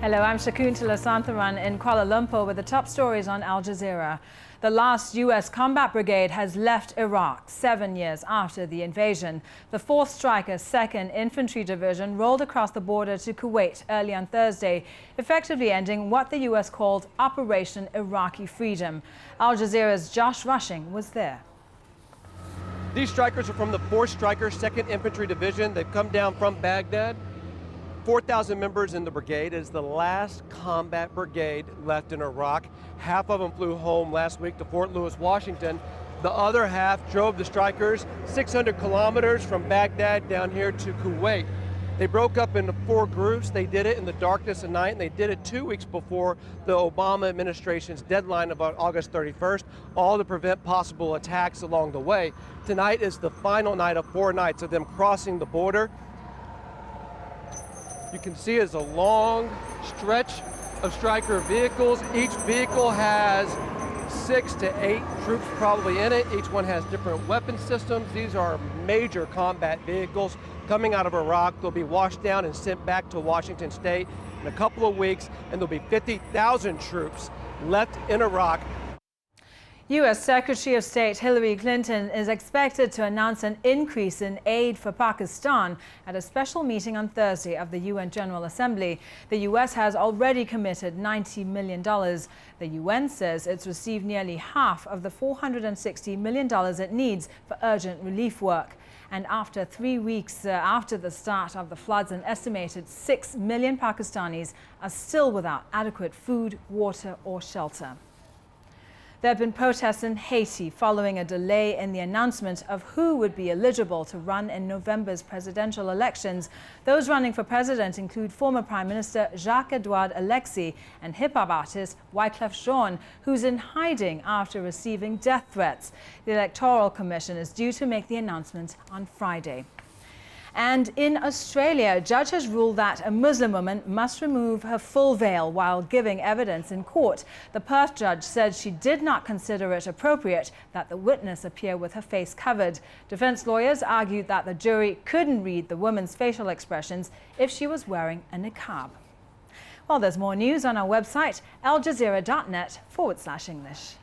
Hello, I'm Shakuntala Santharan in Kuala Lumpur with the top stories on Al Jazeera. The last U.S. combat brigade has left Iraq 7 years after the invasion. The 4th Stryker 2nd Infantry Division rolled across the border to Kuwait early on Thursday, effectively ending what the U.S. called Operation Iraqi Freedom. Al Jazeera's Josh Rushing was there. These strikers are from the 4th Stryker 2nd Infantry Division. They've come down from Baghdad. 4,000 members in the brigade. It is the last combat brigade left in Iraq. Half of them flew home last week to Fort Lewis, Washington. The other half drove the Strykers 600 kilometers from Baghdad down here to Kuwait. They broke up into 4 groups. They did it in the darkness of night, and they did it 2 weeks before the Obama administration's deadline about August 31st, all to prevent possible attacks along the way. Tonight is the final night of 4 nights of them crossing the border. You can see it's a long stretch of Stryker vehicles. Each vehicle has 6 to 8 troops probably in it. Each one has different weapon systems. These are major combat vehicles coming out of Iraq. They'll be washed down and sent back to Washington State in a couple of weeks, and there'll be 50,000 troops left in Iraq. U.S. Secretary of State Hillary Clinton is expected to announce an increase in aid for Pakistan at a special meeting on Thursday of the UN General Assembly. The U.S. has already committed $90 million. The UN says it's received nearly half of the $460 million it needs for urgent relief work. And after 3 weeks after the start of the floods, an estimated 6 million Pakistanis are still without adequate food, water or shelter. There have been protests in Haiti following a delay in the announcement of who would be eligible to run in November's presidential elections. Those running for president include former Prime Minister Jacques-Edouard Alexis and hip-hop artist Wyclef Jean, who's in hiding after receiving death threats. The Electoral Commission is due to make the announcement on Friday. And in Australia, a judge has ruled that a Muslim woman must remove her full veil while giving evidence in court. The Perth judge said she did not consider it appropriate that the witness appear with her face covered. Defense lawyers argued that the jury couldn't read the woman's facial expressions if she was wearing a niqab. Well, there's more news on our website, aljazeera.net/English.